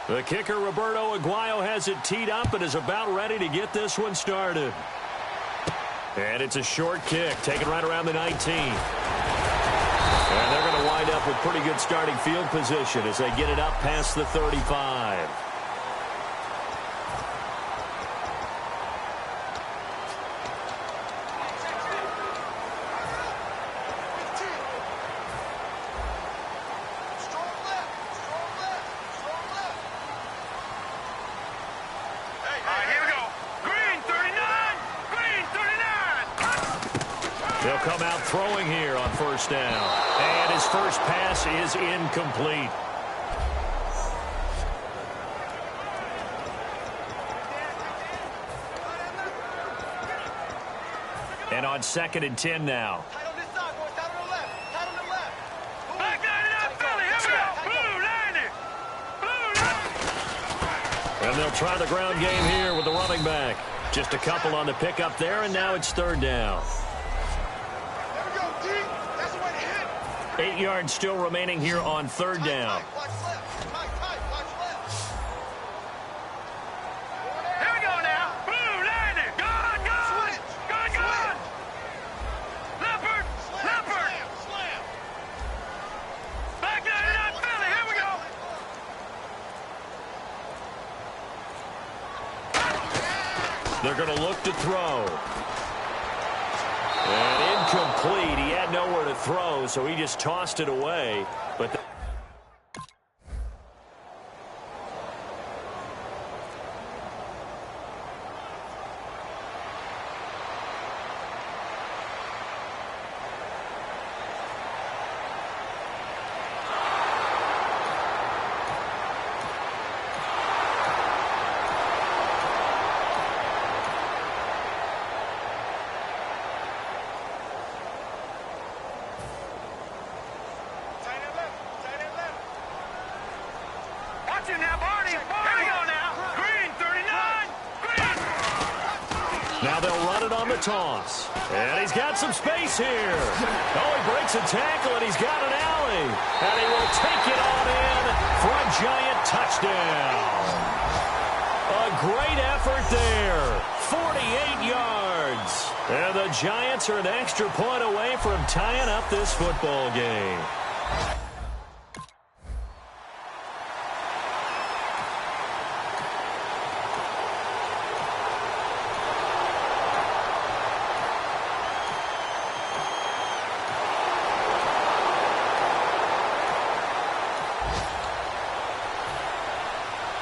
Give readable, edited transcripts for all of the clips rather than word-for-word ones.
The kicker, Roberto Aguayo, has it teed up and is about ready to get this one started. And it's a short kick, taken right around the 19. And they're going to wind up with pretty good starting field position as they get it up past the 35. They'll come out throwing here on first down. And his first pass is incomplete. And on 2nd and 10 now. And they'll try the ground game here with the running back. Just a couple on the pickup there, and now it's 3rd down. 8 yards still remaining here on 3rd down. Here we go now. Blue, landing. Gone. Leopard. Back line it up, Philly. Here we go. They're going to look to throw. And incomplete. He had nowhere to throw, so he just tossed it away. But Now they'll run it on the toss. And he's got some space here. Oh, he breaks a tackle, and he's got an alley. And he will take it on in for a Giant touchdown. A great effort there. 48 yards. And the Giants are an extra point away from tying up this football game.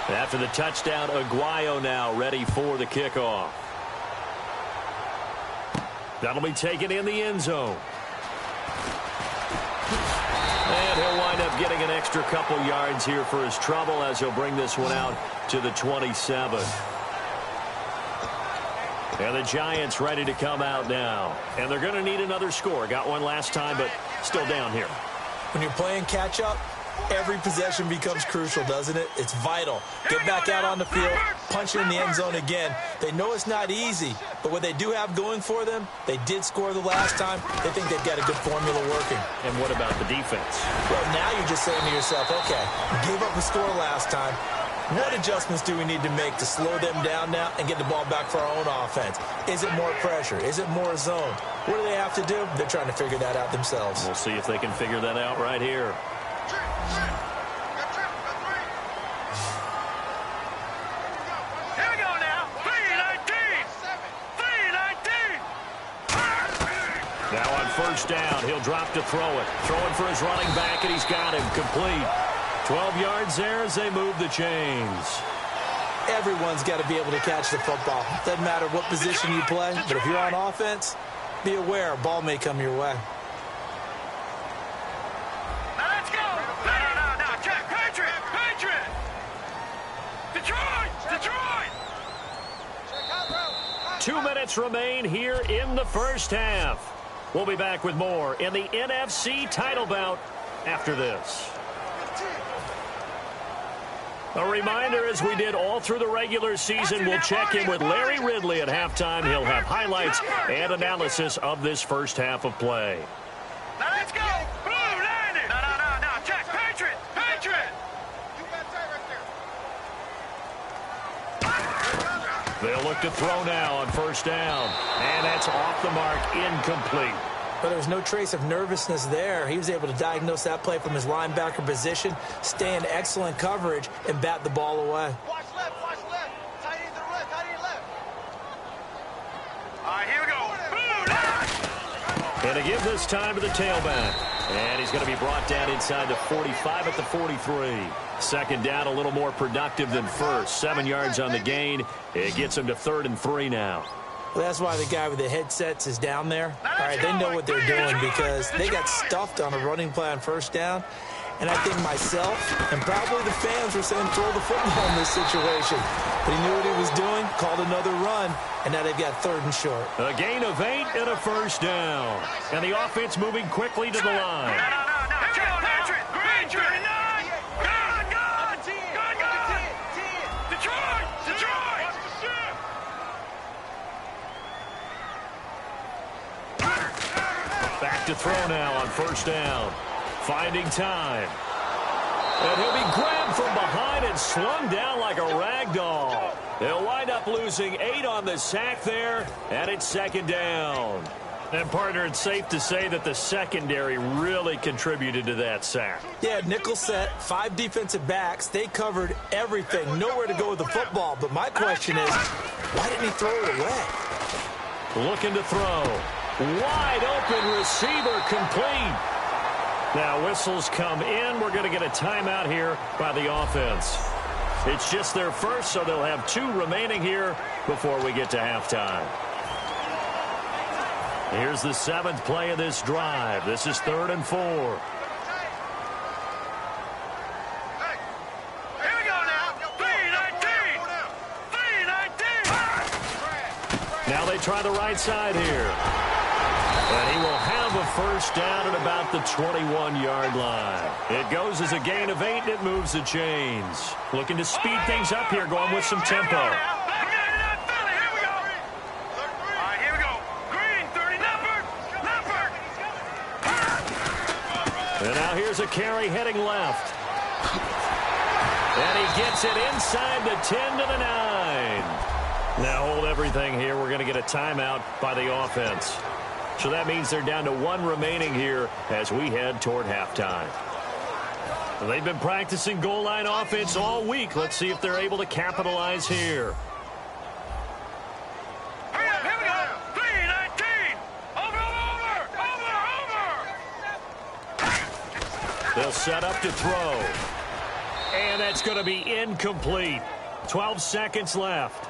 After the touchdown, Aguayo now ready for the kickoff. That'll be taken in the end zone. And he'll wind up getting an extra couple yards here for his trouble as he'll bring this one out to the 27. And the Giants ready to come out now. And they're going to need another score. Got one last time, but still down here. When you're playing catch-up, every possession becomes crucial, doesn't it? It's vital. Get back out on the field, punch in the end zone again. They know it's not easy, but what they do have going for them, they did score the last time. They think they've got a good formula working. And what about the defense? Well, now you're just saying to yourself, okay, we gave up a score last time. What adjustments do we need to make to slow them down now and get the ball back for our own offense? Is it more pressure? Is it more zone? What do they have to do? They're trying to figure that out themselves. We'll see if they can figure that out right here. Now on first down, he'll drop to throw it. Throwing for his running back, and he's got him complete. 12 yards there as they move the chains. Everyone's got to be able to catch the football. Doesn't matter what position you play, but if you're on offense, be aware a ball may come your way. Now let's go. No. Check. Patriot. Detroit. 2 minutes remain here in the first half. We'll be back with more in the NFC title bout after this. A reminder, as we did all through the regular season, we'll check in with Larry Ridley at halftime. He'll have highlights and analysis of this first half of play. Now let's go. Blue landing. No. Check. Patriot. You got that right there. They'll look to throw now on first down. And that's off the mark, incomplete. But there was no trace of nervousness there. He was able to diagnose that play from his linebacker position, stay in excellent coverage, and bat the ball away. Watch left, watch left. Tight end to the left, tight end left. All right, here we go. And to give this time to the tailback. And he's going to be brought down inside the 45 at the 43. Second down, a little more productive than first. 7 yards on the gain. It gets him to 3rd and 3 now. Well, that's why the guy with the headsets is down there. All right, they know what they're doing because they got stuffed on a running play on first down. And I think myself and probably the fans were saying throw the football in this situation. But he knew what he was doing, called another run, and now they've got 3rd and short. A gain of 8 and a first down. And the offense moving quickly to the line. Back to throw now on first down. Finding time. And he'll be grabbed from behind and slung down like a rag doll. They'll wind up losing 8 on the sack there, and it's 2nd down. And, partner, it's safe to say that the secondary really contributed to that sack. Yeah, nickel set, 5 defensive backs. They covered everything, nowhere to go with the football. But my question is, why didn't he throw it away? Looking to throw. Wide open receiver complete. Now whistles come in. We're going to get a timeout here by the offense. It's just their first, so they'll have 2 remaining here before we get to halftime. Here's the 7th play of this drive. This is 3rd and 4. Here we go now. 3-19. Now they try the right side here. And he will have a first down at about the 21-yard line. It goes as a gain of 8, and it moves the chains. Looking to speed things up here, going with some tempo. And now here's a carry heading left. And he gets it inside the 10 to the 9. Now hold everything here. We're going to get a timeout by the offense. So that means they're down to 1 remaining here as we head toward halftime. They've been practicing goal line offense all week. Let's see if they're able to capitalize here. Here we go. 3-19. Over. They'll set up to throw. And that's going to be incomplete. 12 seconds left.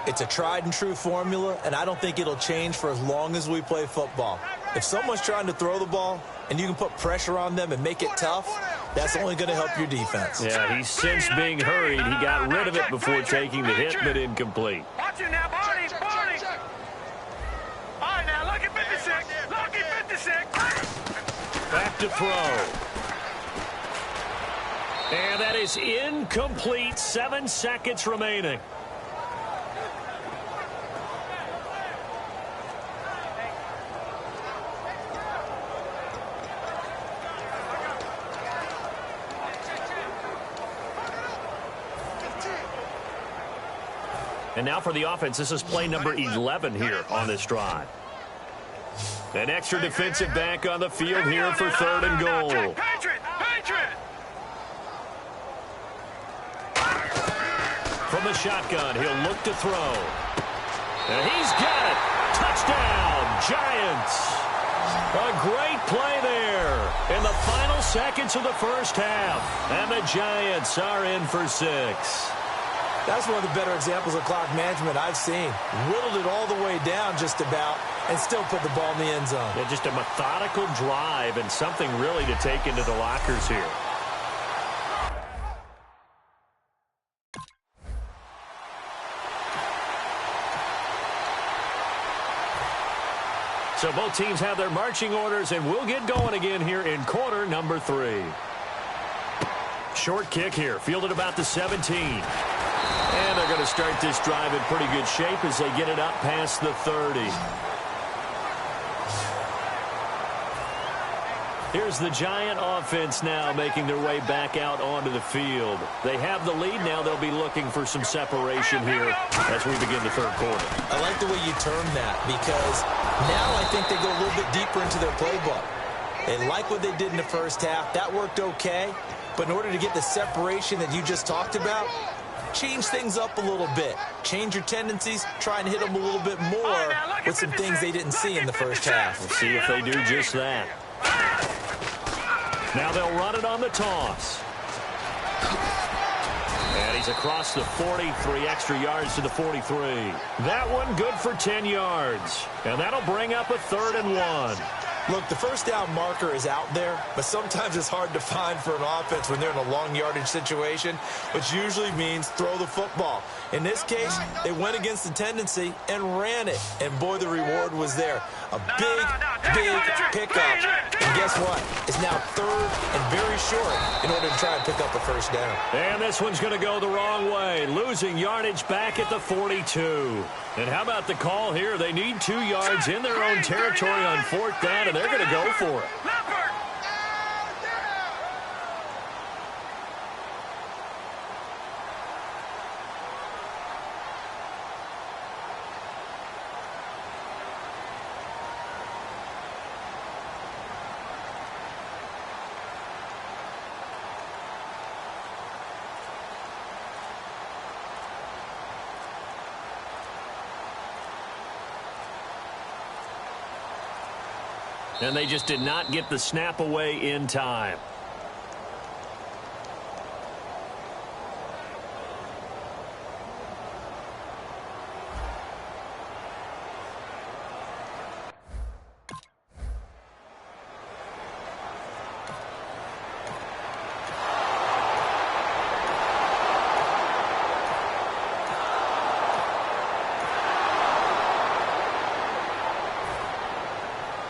It's a tried-and-true formula, and I don't think it'll change for as long as we play football. If someone's trying to throw the ball and you can put pressure on them and make it tough, that's only going to help your defense. Yeah, he's sensed being hurried. He got rid of it before taking the hit, but incomplete. Watch it now, Barney. All right, now, look at 56. Look at 56. Back to throw. And that is incomplete. 7 seconds remaining. And now for the offense, this is play number 11 here on this drive. An extra defensive back on the field here for 3rd and goal. Patriot. From the shotgun, he'll look to throw. And he's got it. Touchdown, Giants. A great play there in the final seconds of the first half. And the Giants are in for 6. That's one of the better examples of clock management I've seen. Whittled it all the way down just about and still put the ball in the end zone. Yeah, just a methodical drive and something really to take into the lockers here. So both teams have their marching orders, and we'll get going again here in quarter number 3. Short kick here, fielded about the 17. And they're going to start this drive in pretty good shape as they get it up past the 30. Here's the Giant offense now making their way back out onto the field. They have the lead now. They'll be looking for some separation here as we begin the third quarter. I like the way you term that because now I think they go a little bit deeper into their playbook. They like what they did in the first half. That worked okay. But in order to get the separation that you just talked about, change things up a little bit. Change your tendencies. Try and hit them a little bit more with some things they didn't see in the first half. We'll see if they do just that. Now they'll run it on the toss. And he's across the 40, 3 extra yards to the 43. That one good for 10 yards. And that'll bring up a 3rd and 1. Look, the first down marker is out there, but sometimes it's hard to find for an offense when they're in a long yardage situation, which usually means throw the football. In this case, they went against the tendency and ran it, and boy, the reward was there. A big pickup, and guess what? It's now 3rd and very short in order to try and pick up a first down. And this one's going to go the wrong way, losing yardage back at the 42. And how about the call here? They need 2 yards in their own territory on 4th down, and they're going to go for it. And they just did not get the snap away in time.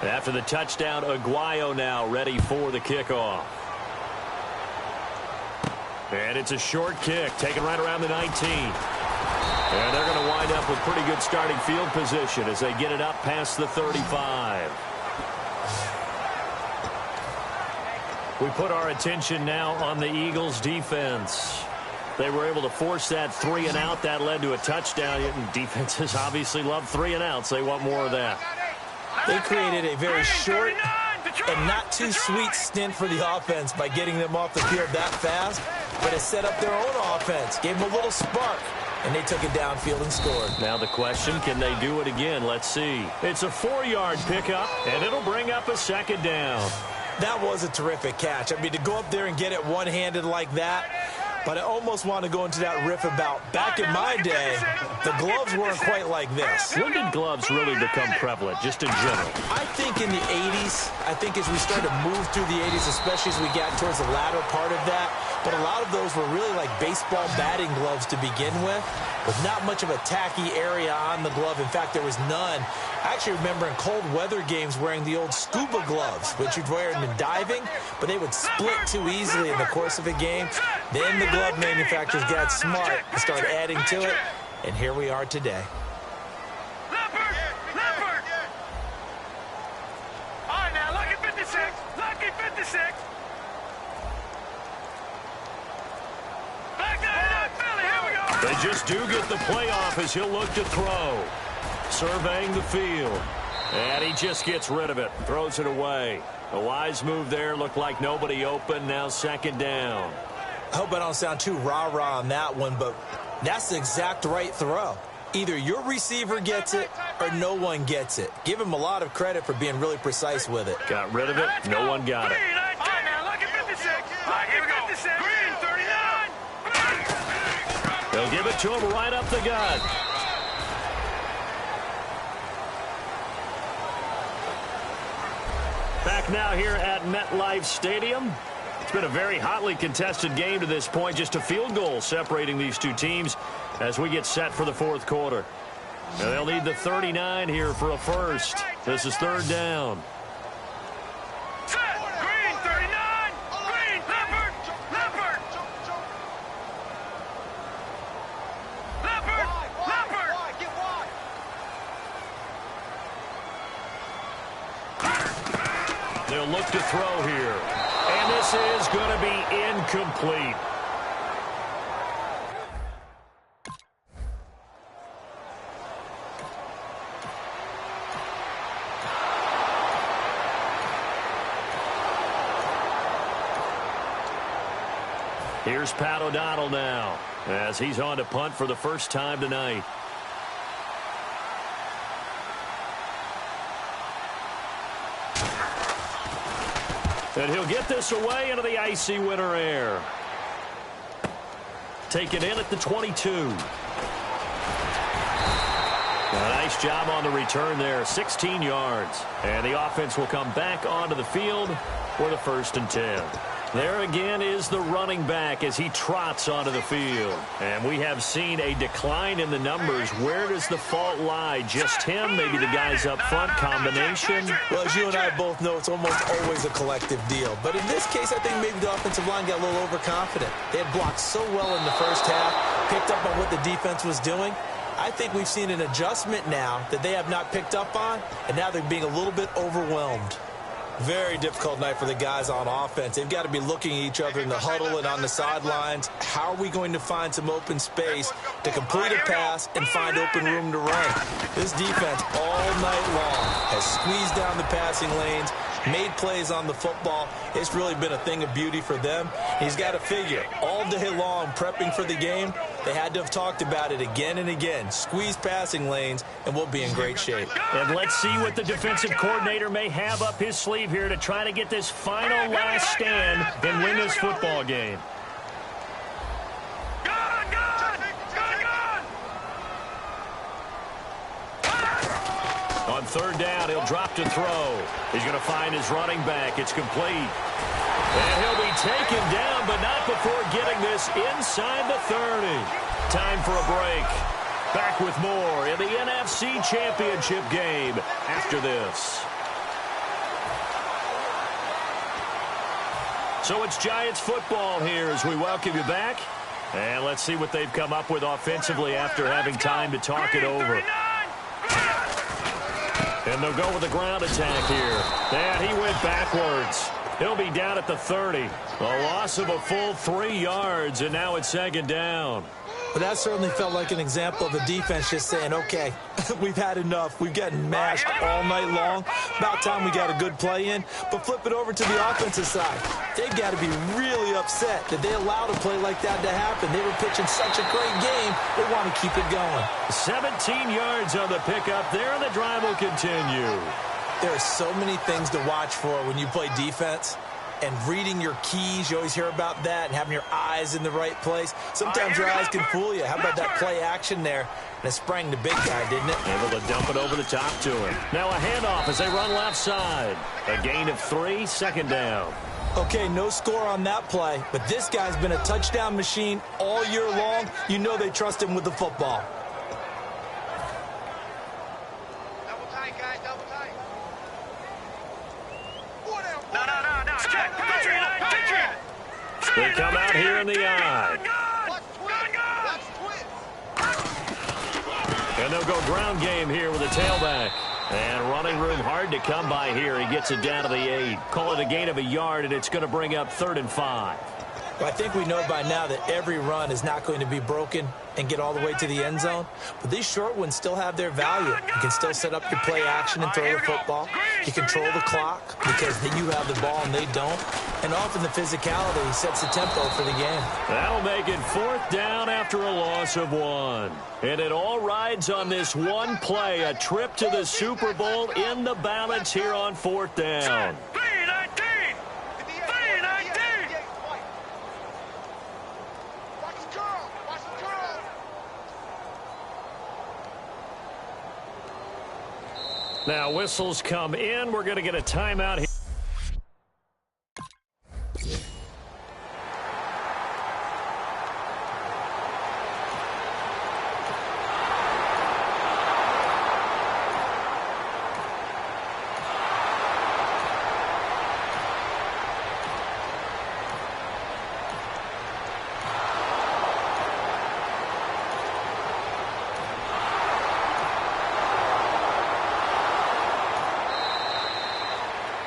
After the touchdown, Aguayo now ready for the kickoff. And it's a short kick, taken right around the 19. And they're going to wind up with pretty good starting field position as they get it up past the 35. We put our attention now on the Eagles' defense. They were able to force that 3 and out. That led to a touchdown. And defenses obviously love 3 and outs. They want more of that. They created a very short and not too sweet stint for the offense by getting them off the field that fast, but it set up their own offense, gave them a little spark, and they took it downfield and scored. Now the question, can they do it again? Let's see. It's a 4-yard pickup, and it'll bring up a 2nd down. That was a terrific catch. I mean, to go up there and get it one-handed like that, but I almost want to go into that riff about back in my day, the gloves weren't quite like this. When did gloves really become prevalent, just in general? I think in the 80s. I think as we started to move through the 80s, especially as we got towards the latter part of that, but a lot of those were really like baseball batting gloves to begin with not much of a tacky area on the glove. In fact, there was none. I actually remember in cold weather games wearing the old scuba gloves, which you'd wear in diving, but they would split too easily in the course of a game. Then the glove manufacturers got smart and started adding to it, and here we are today. All right, now, lucky 56. Lucky 56. Back down, Philly, here we go. They just do get the playoff as he'll look to throw. Surveying the field. And he just gets rid of it. Throws it away. A wise move there. Looked like nobody open. Now 2nd down. I hope I don't sound too rah-rah on that one, but that's the exact right throw. Either your receiver gets it or no one gets it. Give him a lot of credit for being really precise with it. Got rid of it. No one got it. All right, now, lucky 56. All right, here we go. 56. Green, 39. They'll give it to him right up the gut. Back now here at MetLife Stadium. It's been a very hotly contested game to this point. Just a field goal separating these two teams as we get set for the 4th quarter. And they'll need the 39 here for a first. This is 3rd down. Set. Green, 39. Green, Leopard. Leopard. Leopard. Leopard. Get wide. They'll look to throw here. And this is going to be incomplete. Here's Pat O'Donnell now as he's on to punt for the first time tonight. And he'll get this away into the icy winter air. Taken in at the 22. A nice job on the return there, 16 yards. And the offense will come back onto the field for the 1st and 10. There again is the running back as he trots onto the field. And we have seen a decline in the numbers. Where does the fault lie? Just him? Maybe the guys up front? Combination? Well, as you and I both know, it's almost always a collective deal. But in this case, I think maybe the offensive line got a little overconfident. They had blocked so well in the first half, picked up on what the defense was doing. I think we've seen an adjustment now that they have not picked up on, and now they're being a little bit overwhelmed. Very difficult night for the guys on offense. They've got to be looking at each other in the huddle and on the sidelines. How are we going to find some open space to complete a pass and find open room to run? This defense all night long has squeezed down the passing lanes, made plays on the football. It's really been a thing of beauty for them. He's got to figure all day long prepping for the game. They had to have talked about it again and again. Squeeze passing lanes, and we'll be in great shape. And let's see what the defensive coordinator may have up his sleeve here to try to get this final last stand and win this football game. On 3rd down, he'll drop to throw. He's going to find his running back. It's complete. And he'll be taken down, but not before getting this inside the 30. Time for a break. Back with more in the NFC Championship game after this. So it's Giants football here as we welcome you back. And let's see what they've come up with offensively after having time to talk it over. And they'll go with the ground attack here. And he went backwards. He'll be down at the 30. A loss of a full 3 yards, and now it's 2nd down. But that certainly felt like an example of the defense just saying, okay, we've had enough. We've gotten mashed all night long. About time we got a good play in. But flip it over to the offensive side. They've got to be really upset that they allowed a play like that to happen. They were pitching such a great game, they want to keep it going. 17 yards on the pickup there, and the drive will continue. There are so many things to watch for when you play defense. And reading your keys, you always hear about that, and having your eyes in the right place. Sometimes your eyes can fool you. How about that play action there? And it sprang the big guy, didn't it? Able to dump it over the top to him. Now a handoff as they run left side. A gain of 3, 2nd down. Okay, no score on that play, but this guy's been a touchdown machine all year long. You know they trust him with the football. Double tight, guys, double tight. They come out here in the eye. And they'll go ground game here with a tailback. And running room hard to come by here. He gets it down to the 8. Call it a gain of a yard, and it's going to bring up 3rd and 5. Well, I think we know by now that every run is not going to be broken and get all the way to the end zone. But these short ones still have their value. You can still set up your play action and throw the football. You control the clock because you have the ball and they don't. And often the physicality sets the tempo for the game. That'll make it 4th down after a loss of 1. And it all rides on this one play. A trip to the Super Bowl in the balance here on 4th down. Now whistles come in. We're going to get a timeout here.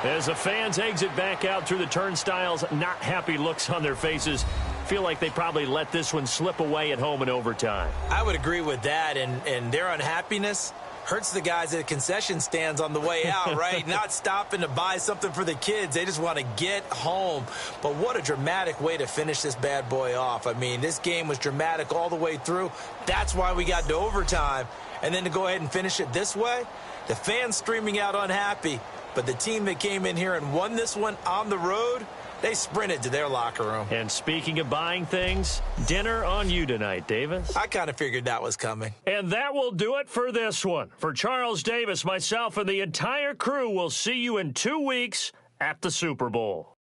As the fans exit back out through the turnstiles, not happy looks on their faces. Feel like they probably let this one slip away at home in overtime. I would agree with that, and their unhappiness hurts the guys at the concession stands on the way out, right? Not stopping to buy something for the kids. They just want to get home. But what a dramatic way to finish this bad boy off. I mean, this game was dramatic all the way through. That's why we got to overtime. And then to go ahead and finish it this way, the fans streaming out unhappy. But the team that came in here and won this one on the road, they sprinted to their locker room. And speaking of buying things, dinner on you tonight, Davis. I kind of figured that was coming. And that will do it for this one. For Charles Davis, myself, and the entire crew, we'll see you in 2 weeks at the Super Bowl.